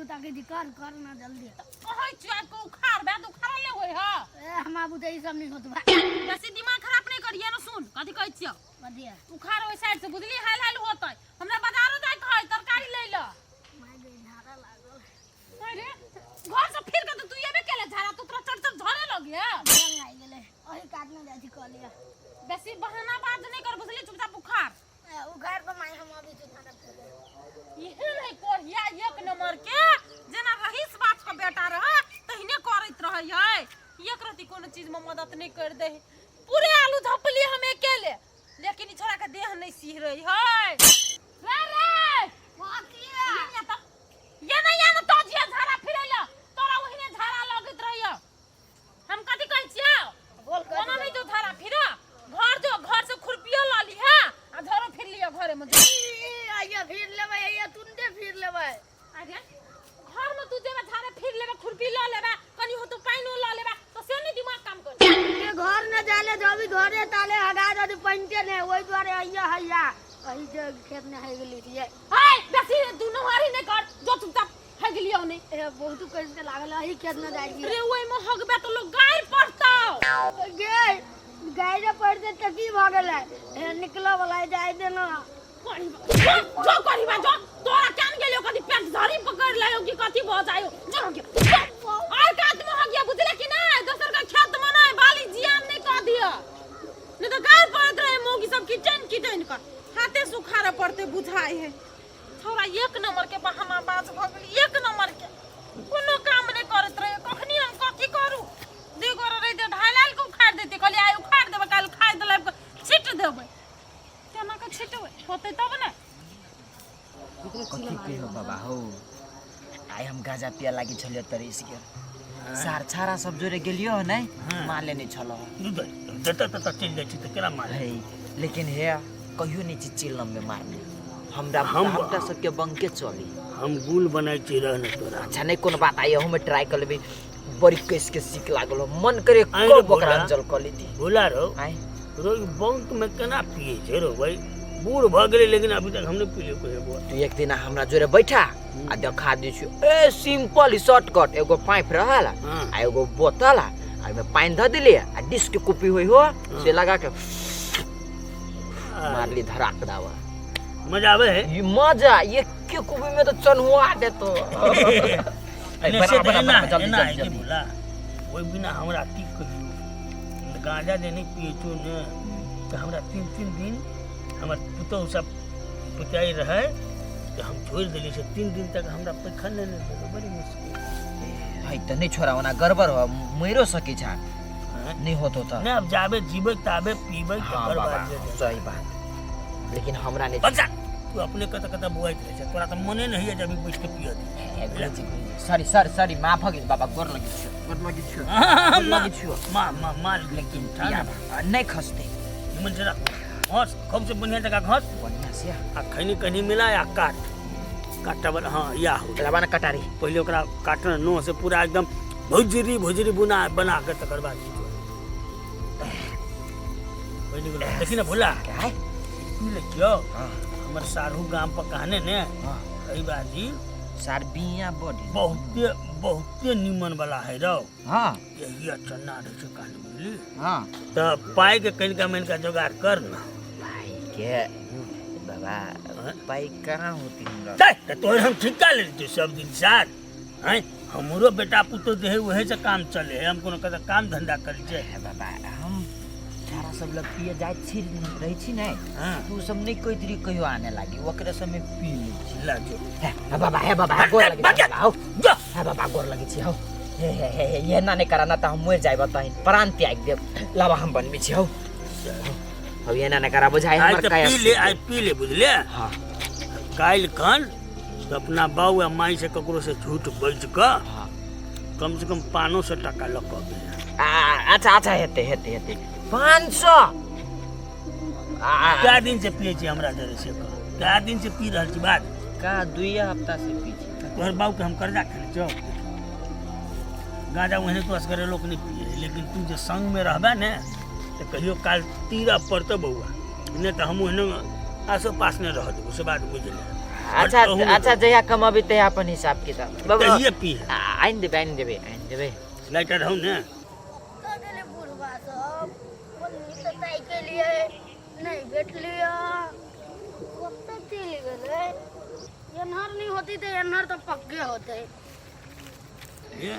तू ताकि कर कर ना जल्दी कहै छियै को उखाड़ बे तो उखाड़ ले होय ह ए हमरा बुते ई सब नहीं होत बा बेसी दिमाग खराब नहीं करिए न सुन कथि कहै छियै बदिया उखाड़ ओइ साइड से बुझली हाल हाल होतै हमरा बाजारो जाय कहै तरकारी ले ल माय गई झाड़ा लागल अरे घर से फिर के तू एबे केले झाड़ा तू तोरा चट झरे लगे जल लाग गेले ओही काटने जाय छी कहलिया बेसी बहाना बात नहीं कर बुझली चुपचाप उखाड़ उखाड़ पे माय हम अभी तो झाड़ा इहे नहीं कोढ़िया एक नंबर के जना रहीस बाप का बेटा रहे तहिने करत रहै एक रति कोनो चीज में मदद नहीं कर दे पूरे आलू धपली हम अकेले लेकिन ई छोरा के देह नहीं सीह रही है रे रे वाकिया ये नहीं आन तो जिया झाड़ा फिरैला तोरा ओहिने झाड़ा लगत रहियो हम कथि कहै छियै बोल कर कोना नहीं तो झाड़ा फिरा घर जो घर से खुरपियो ला ली है आ झाड़ो फिर लियो घरे में आइया फिर लेबै आइया तुंदे फिर लेबै अरे घर में तू जेबे झाड़े फिर लेबे खुरपी ला लेबे कनी हो तो पाइनो ला लेबे तो से नहीं दिमाग काम कर ये घर न जाले जो भी घरे ताले हगा दे पंटे ने ओई द्वारे आइया हैया कहीं जे खेत में है गेली थी हाय बेसी तू नहारी नहीं कर जो चुपचाप है गेलियो नहीं ए बहुत कर के लागल है खेत में जाई अरे ओई में हगबे तो लोग गाय पड़ताओ गे गाय रे पड़ते त की भ गेलै निकला वाला जाय देना जो करीबा जो तोरा कान गेलियो कदी पेट धरी पकड़ लायो कि कथि भ जायो जो और कात में हो गया बुझले कि नहीं दोसर का खेत में नहीं बाली जियान नहीं कर दियो नहीं तो गाय पड़त रहे मोगी सब किटन कर हाथे सुखारे पड़ते बुझाई है छोरा एक नंबर के बहाना बाज भ गेल एक नंबर के कोनो काम नहीं करत रहे कखनी हम कथि करू देखो रे दे ढालाल को उखाड़ देते कहली आइ उखाड़ देबे काल खाइ देले छिट देबे केना के छिटबै होतै तब ने कथि कहियो बाबा हौ आइ हम गाजा पिया लागि छलियो तरिस के सार छारा सब जोरे गेलियो नै माले नै छलो जता तता चल जाइ छी त केला मार है लेकिन हे कहियो नै चिल्लम में मारने हमरा सबके बंके चली हम गुल बनाइ छी रहने तोरा अच्छा नै कोनो बात आइ हम ट्राई कर लेबे बड़ी केस के सीख लागलो मन करे को बकरा अंचल कली थी बोला रो आइ रो बंक में केना पिए छै रो भाई बूढ़ भ गेले लेकिन अभी तक हमने पी ले कोई तू एक दिन हमरा जोरे बैठा आ देखा दै छी ए सिंपल शॉर्टकट एगो पाइप रहल आ एगो बोतल आ में पानी ध देली आ डिश के कुपी होई हो से लगा के मारली धड़ाक दावा मजा आवे है ये मजा ये के कुपी में तो चनहुआ दे तो बराबर जल्दी बोला ओइ बिना हमरा की कहियो गांजा देने पिए छो ने तो हमरा 3 दिन हमर पुतौ सब पुताई रहे तो हम छोड़ देली से 3 दिन तक हमरा पैखन नहीं देबे बड़ी मुश्किल है त नहीं छोरावना गड़बड़ हो मरो सके छा नहीं होतो त नहीं अब जाबे जीवे ताबे पीबे तकर बाद सही बात लेकिन हमरा नहीं बच्चा तू अपने कत बुआई करे छ तोरा त मने नहीं है जब बैठ के पियो सॉरी माफ हो गेल बाबा गोर लगी छु मार लेकिन नहीं खसते निमन से रख घास खूब से बढ़िया जगह घास बढ़िया से आ खैनी कहीं मिला या काटब हां या हो लबाना कटारी पहले ओकरा काटना नो से पूरा एकदम भुजरी बना के तकर बाद पहले बोला देखी ना भोला क्या है पी ले क्यों हमर सारू गांव पर कहने ने कई बाजी सार बिया बॉडी बहुत निमन वाला है रो हां यही चन्ना रे से कान मिली हां तो पाई के कहीं मैंने का जुगाड़ कर ना भाई के बाबा पाई कहां होती हमरा तो तोर हम ठिका ले लेते सब दिन साथ हैं हमरो बेटा पुतो जे है वही से काम चले है हम कोनो कदा काम धंधा करी छे बाबा हम सारा सब लोग पिए जाय छी रही छी नै तू सब नहीं कोई तरी कहियो आने लागी ओकरे समय पी ली छी ला जो है बाबा गोर लगी हो जो है बाबा गोर लगी छी हो हे ये ना नहीं करा ना त हम मर जाय बताई प्राण त्याग दे लावा हम बनबी छी हो अब ये ना नहीं करा बुझाई हमर काया पी ले बुझले हां काल खन अपना बाऊ या माई से ककरो से झूठ बज का कम से कम 500 टका लक अच्छा हेते 500 क्या दिन से पिए छी हमरा जरे से क्या दिन से पी रहल छी बात का 2 हफ्ता से पी छी तोहर बाऊ के हम कर्जा खेले छौ गांजा वहने तो असगरे लोग नहीं पिए लेकिन तू जे संग में रहबे ने तो कहियो काल तीरा पड़तो बउआ नहीं तो हम वहने आसो पास में रह देबो से बात बुझले अच्छा अच्छा जया कम अभी ते अपन हिसाब किताब बाबा ये पी आइन देबे लाइटर हूं ना तो गेले बुढ़वा सब बोलनी तो ताई के लिए नहीं बैठ लिया कब चली गेले एनहर नहीं होती तो एनहर तो पक्के होते ये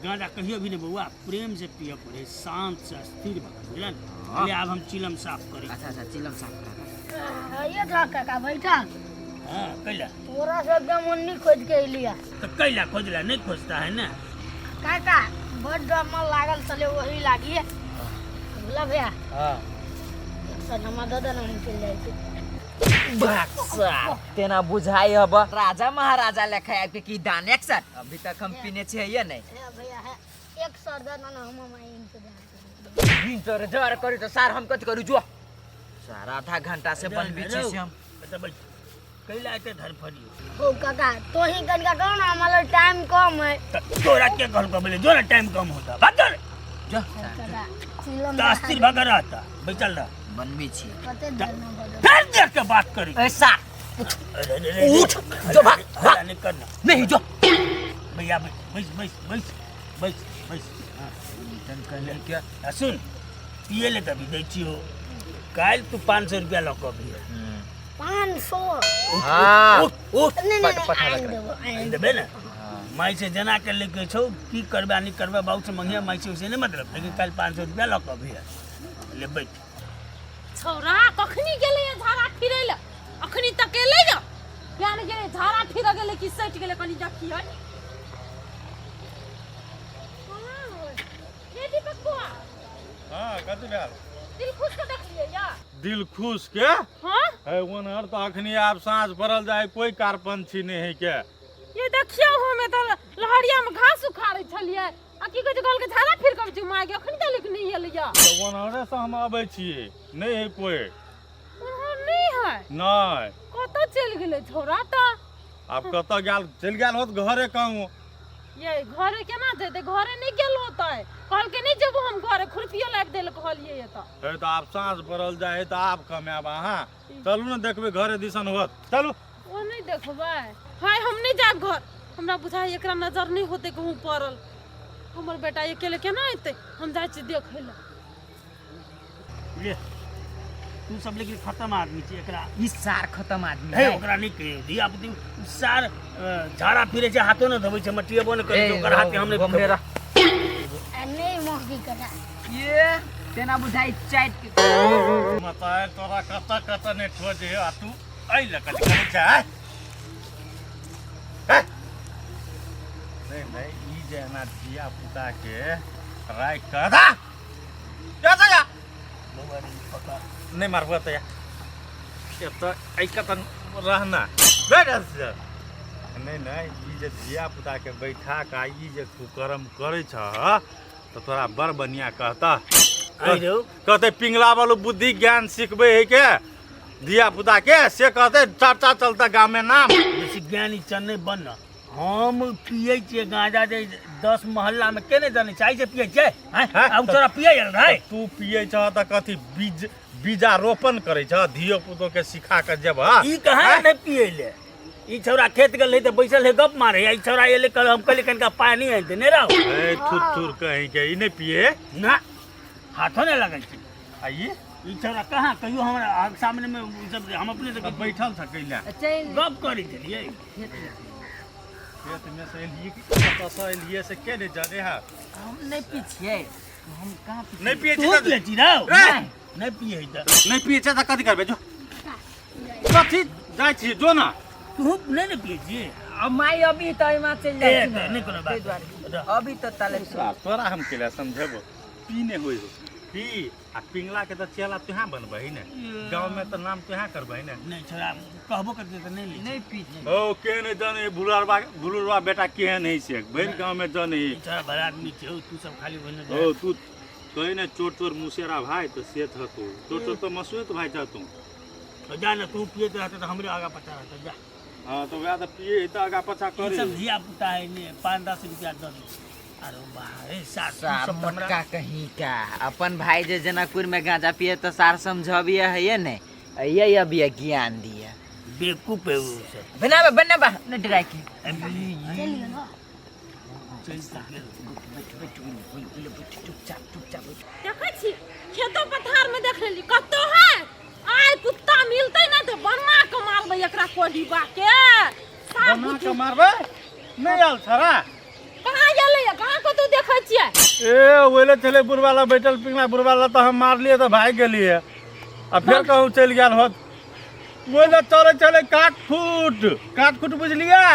गांजा कहियो भी नहीं बउआ प्रेम से पिया पड़े शांत से स्थिर बुझलन ले अब हम चिलम साफ करी अच्छा चिलम साफ करा ये था काका बैठा हां कैला पूरा से एकदम उन्नी खोज के लिया तो कैला खोजला नहीं खोजता है ना काका बड़ ड्रामा लागल चले वही लागी बोला भैया हां सनमा दादा नहीं चल जाए थे बक्सा तेना बुझाई अब राजा महाराजा लेखा है कि दानेक सर अभी तक हम पीने छे ये नहीं भैया है एक सरदा ना हम इंतजार इंतजार करी तो सार हम कत करू जो सार आधा घंटा से बन बीचे से हम कैला के घर फरी हो काका तो ही कनका कहो ना हमारा टाइम कम है तोरा के घर को बोले जो ना टाइम कम होता भाग जो काका चिलम दास्ती भाग रहा था बैठल रहा बनबी छी पते धरना बदल फिर देख के बात करी ऐसा अरे उठ जो भाग नहीं करना नहीं जो भैया बस कहले क्या सुन पिए ले तभी दै छियो काल तू 500 रुपया लक भी 500 हां नहीं देबे ना माई से जना के लेके छौ की करबा नहीं करबा बाबू से मंगिया माई से उसे नहीं मतलब लेकिन काल 500 रुपया लक भी ले बैठ छौरा कखनी गेले झाड़ा फिरैला अखनी तक एले जा यानी गेले झाड़ा फिर गेले कि सट गेले कनी जखियो ये दीपक बुआ हाँ कथी भेल दिल खुश के देखलिए या दिल खुश के हां है ओनहर तो अखनी आप साँझ पड़ल जाए कोई कारपंछी नहीं है के ये देखियो हमें तो लहरिया में घास उखाड़े छलिए आ की कहै गल के झाड़ा फिर कब जुमा के अखनी तक लिख नहीं एलिया तो ओनहरे से हम आबै छिए नहीं है कोई ओहो नहीं है नहीं कत चल गेले छोरा त आप कत गेल चल गेल होत घरे कहूँ ये घरे केना जेते घरे नहीं गेल होतै कल के नहीं जब हम घरे खुरपियो लाग देल कहलिए ये त है तो आप साँझ पड़ल जाए तो आप कमाब अहाँ चलू ना देखबे घरे दिसन होत चलू वो नहीं देखबै हाय हम नहीं जाब घर हमरा बुझाई एकरा नजर नहीं होते कहूं पड़ल हमर बेटा अकेले केना एते हम जाय छी देखै ला ले तू सब लेकिन खत्म आदमी छी एकरा ई सार खत्म आदमी है ओकरा नहीं कहे दिया पुती सार झाड़ा फिरे छै हाथो न धोबै छै मटिएबो न करे छै ओकर हाथ हमने गमरेरा नहीं मोहकी कटा ये तेना बुझाई चाट के बताए तोरा कत ने खोजे आ तू आई लकत करे छै नहीं ई जे ना दिया पुता के राख कर दा जा नहीं मारबो तो या तो आई कतन रहना बैठ से नहीं ई जे दिया पुता के बैठा का ई जे कुकर्म करे छ तो तोरा बड़ बढ़िया कहता आई रो कहते पिंगला वालो बुद्धि ज्ञान सिखबे है के दिया पुता के से कहते चर्चा चलता गांव में नाम बेसी ज्ञानी चन नहीं बन हम पिए छिए गांजा जे 10 मोहल्ला में केने जाने चाहि से पिए छै हैं अब तोरा पिए रे तू पिए छ त कथी बीजारोपण करे छ धियो पुतो के सिखा के जब ई कहां नहीं पिए ले ई छौरा खेत गेल त बैसल है गप मारे ई छौरा एले कल हम कल कनका पानी आइते ने रहो ए थुथुर कहीं के ई नहीं पिए ना हाथों ने लगल छै आइए ई छौरा कहां कहियो हमरा सामने में ई सब हम अपने से बैठल छ कैला चल गप करी छलिए खेत में से लिए कत से लिए से के ने जाने है हम नहीं पीछे हम कहां पीछे नहीं पिए तू छ पिए छी रहो रे! नहीं पिए त नहीं पिए छ त कथी करबे जो कथी जाय छी जो ना तू नहीं पिए छी अब माई अभी तो इमा चल ए जाए नहीं कोनो बात अभी तो ताले तोरा हम केला समझबो पीने होई हो पी आ पिंगला के तो चेला तुहा बनबही ने गांव में तो नाम तुहा करबही ने नहीं छोरा कहबो करते त नहीं ले नहीं पीछे ओ के ने जाने बुलुरवा बेटा केहन है से बहन गांव में जाने छोरा बड़ा आदमी छै तू सब खाली बने ओ तू कहीं ने चोर चोर मुसेरा भाई तो से था तू चोर चोर तो मसुए तो भाई जा तू तो जा ना तू पिए रहते तो हमरे आगा पता रहता जा हां तो वह तो पिए तो आगा पछा ई करे सब धिया पुता है ने 5-10 रुपया दे दे अरे बाहरे सार सार सब हमरा मोटका कहीं का अपन भाई जे जनकपुर में गांजा पिए तो सार समझबिए है ये नहीं ये अभी ज्ञान दिया बेवकूफ है वो सब। बना बा न डराई के चलिए ना चुपचाप देखै छी खेतो पथार में देख लेली कतो है आय कुत्ता मिलते ना तो बना के मारबै एकरा कोढ़ीबा के साफ बना के मारबे नहीं आल छरा कहां गेलै कहां को तू देखै छियै ए ओले चले बुरवाला बैठल पिंगला बुरवाला तो हम मार लिए तो भाग गेलिए आ फिर कहूँ चल गया होत ओले चले काट फूट बुझलिए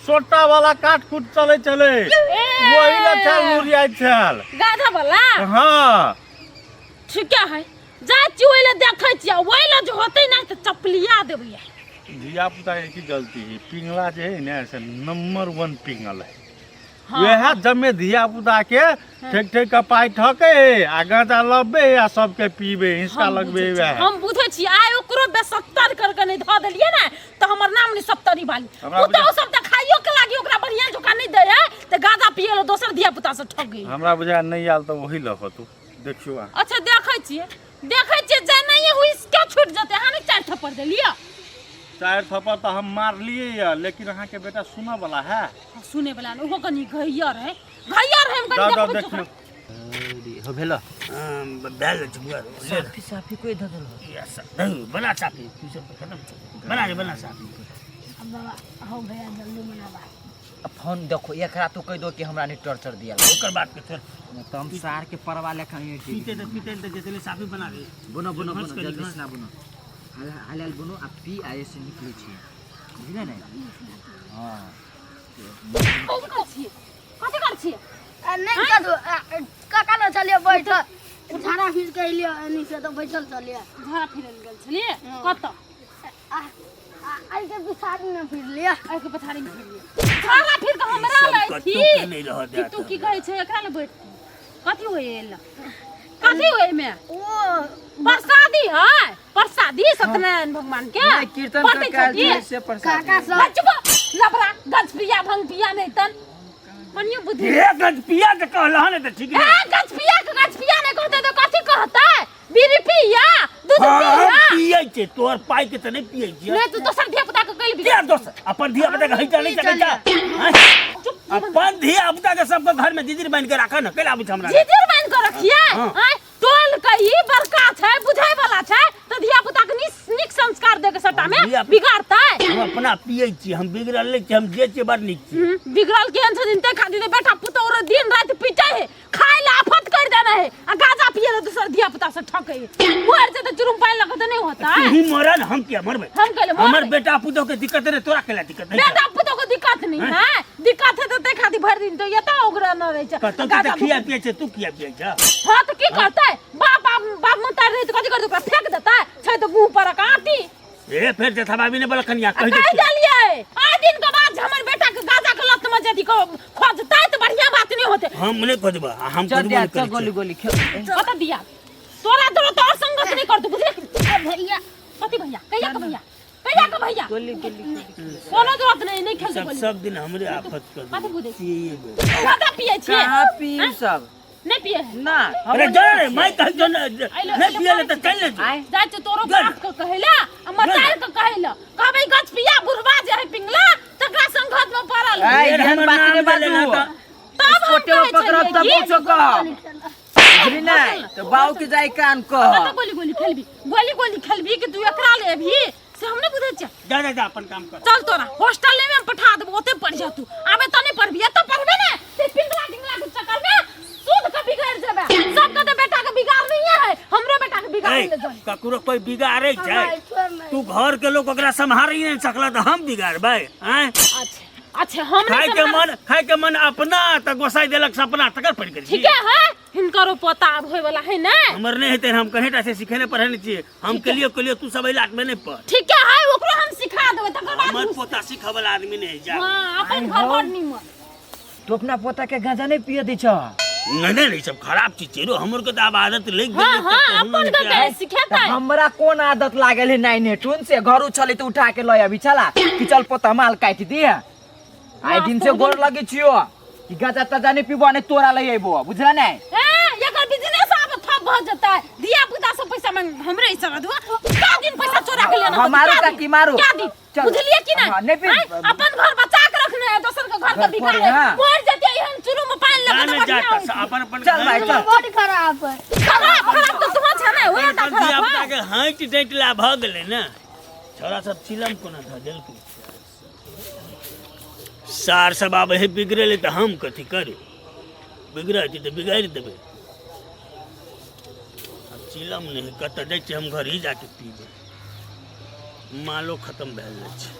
सोटा वाला काट फूट चले वही ना चल मुरिया चल गाधा वाला हाँ ठीक है जा चुइले देखै छियै ओइले जो होतै ना तो चपलिया देबै धिया पुता की गलती है पिंगला जो है ना से नंबर 1 पिंगल है वह जमे धिया पुता के ठेक का पाई ठके आगा जा लबे या सबके पीबे हिस्सा लगबे वह हम बुझै छी आय ओकरो बेसत्तर करके नहीं ध देलिए ना तो हमर नाम नहीं सप्तरी वाली हमरा पुता ओ सब त खाइयो के लागी ओकरा बढ़िया जोका नहीं दे है त गाजा पिए लो दोसर धिया पुता से ठग गई हमरा बुझा नहीं आल तो वही लख तू देखियो अच्छा देखै छियै जे नहीं हुई क्या छूट जते हां नहीं चार थप्पड़ देलिए 4 थप्पड़ तो हम मार लिए या लेकिन अहाँ के बेटा सुना वाला है सुने वाला ओहो कनी घैयर है हम कनी देखियो हो भेलो बैल जुआ साफी कोई धदल यस नहीं बना साफी तू सब खत्म बना साफी अब बाबा हो भैया जल्दी बनावा फोन देखो एकरा तू कह दो कि हमरा ने टॉर्चर दिया ओकर बात के फिर तो हम सार के परवा लेखा पीते तो जैसे साफी बना दे बुनो घस के जल्दी घस। से बुनो हाल बुनो आ पी आए से निकले छी बुझले नहीं हां कथि कर छियै नहीं कदो काका ना चलिए बैठ उठाना फिर के लिए एनी से तो बैठल चलिए झरा फिरल गेल छलिए कत आई के पिछाड़ी में फिर लिया आइ के पछाड़ी में फिरलिए झरा फिर के हमरा सब लै कतौ छी के नहीं रह कि तू जाता की कहै छै एकरा ले बैठ कथि होय एला कथि होय में ओ प्रसादी है प्रसादी सत्यनारायण भगवान के नहीं कीर्तन पढ़ते का काल छथिन। से प्रसाद काका सब बच्चो लबरा गज पिया भंग पिया नहीं तन मनियो बुद्धि ये गज पिया के कहला ने तो ठीक ए नहीं गज पिया नहीं कहते तो कथि कहता है बीड़ी पिया दूध पिया पिए छे तोर पाई के तो नहीं पिए छे नहीं तू दोसर धिया पुता के कहली क्या दोस्त अपन धिया पुता के हइटा नहीं सके जा अपन धिया पुता के सबके घर में दीदी बन के रखा ना केला बुझ हमरा जिदिर मान के रखिए हाँ। आय टोल कही बड़का छै बुझाई वाला छै तो धिया पुता के निक संस्कार दे के सटा में धिया- बिगाड़ता है हम अपना पिए छी हम बिगड़ल नहीं छी हम जे छी बड़ निक छी बिगड़ल केहन छथिन ते खातिर बेटा पुतो और दिन रात पीटे है खाए ला आफत कर देना है आ गाजा पिए ला दूसर धिया पुता से ठके है मोर से तो चुरुम पाए लगा तो नहीं होता है तू मरल हम क्या मरबे हम कहले हमर बेटा पुतो के दिक्कत रे तोरा केला दिक्कत नहीं बेटा पुतो को दिक्कत नहीं है दिक्कत है तो ते खातिर भर दिन तो ये तो ओगरा न रहे छै कतो के खिया पिए छे तू खिया पिए छ हां तो की करता है बाप मत रहे तो कथि कर ओकरा फेंक देता है छै तो मुंह पर काटी ए फिर जे थबाबी ने बोल कनिया कह दे कह दिए आ दिन के बाद हमर बेटा के गाजा के लत में यदि को खोजता तो बढ़िया बात नहीं होते हम नहीं खोजबा हम चल खोजबो दिया नहीं चल करी गोली खेल बता दिया तोरा तो और संगत नहीं कर तू बुझले भैया कथि भैया कहिया के भैया गोली कोनो जरूरत नहीं खेल सब बोली सब दिन हमरे आफत कर कथि बुझे छी पिए गाजा पिए छी कहां पी सब नहीं पिए है ना अरे जा रे मैं कह जो नहीं पिए ले तो चल ले आए जाय तो तोरो बाप के कहेला आ मतार के कहेला कहबै गछ पिया बुढ़वा जे है पिंगला तकरा संगत में पड़ल आए ये एहन हमर बात नाम के ले लेना बाजू तब हम छोटे कहै पकड़ब तब छलियै पूछो कह बुझली नहीं तो बाऊ के जाई कान कह तो गोली खेलबी कि तू एकरा ले भी से हम नहीं बुझै छ जा अपन काम कर चल तोरा हॉस्टल में पठा देबो ओते पढ़ जा तू आबे त नहीं पढ़बी त पढ़बे ने ते पिंगला टिंगला के चक्कर में सूद का बिगाड़ जेबे सबके तो बेटा के बिगाड़ नहीं है हमरो बेटा के बिगाड़ ले जाई ककरो कोई बिगाड़े छै तू घर के लोग ओकरा संभाल नहीं सकला तो हम बिगाड़बै हैं अच्छा हम खाए के मन अपना त गोसाई देलक सपना तकर पड़ गेल ठीक है हिनकरो पोता होय वाला है ना हमर नहीं हेते हम कहेटा से सिखेने पढ़े नहीं छिए हम के लिए तू सब इलाज में नहीं पढ़ ठीक है ओकरो हम सिखा देबै तकर बाद हमर पोता सिखा वाला आदमी नहीं जा हां अपन घर बड़ निमन तू अपना पोता के गांजा नहीं पिए दी छ नहीं सब खराब चीज छै रो हमर के तो आदत लग हां गेल हां अपन के सिखाता है हमरा कोन आदत लागल है नहीं ने टून से घर उछले तो उठा के लय अभी चला कि चल पोता माल काट दिए आई दिन से गोर लगे छियो कि गाजा ताजा नहीं पीबो ने तोरा लय आइबो बुझला नहीं एकर बिजनेस आब ठप भ जता है दिया पुता से पैसा मांग हमरे हिस्सा दो का दिन पैसा चोरा के लेना हाँ, मारू ताकि मारू। क्या दी चल। बुझलिए कि ना हाँ, नहीं फिर- हैं? अपन घर बचा के रखने है दोसर के घर घर के पर, बिगाड़े हाँ। मर जते हम चुरू में पानी लगा जाने तो जाता बढ़िया अपन अपन चल भाई, चल। बड़ खराब है खराब तो तुम छने ओए ता धिया खराब पुता है। के हाइट डेटला भ गेलै ने छोरा सब चिलम कोना ध देलकै सार सब आब हे बिगड़ले तऽ हम कथी करू बिगड़ै छै तऽ बिगाड़ि देबै चिलम नहीं कतऽ दै छै हम घर ही जाके पीबे मालो खत्म भए जाइ छै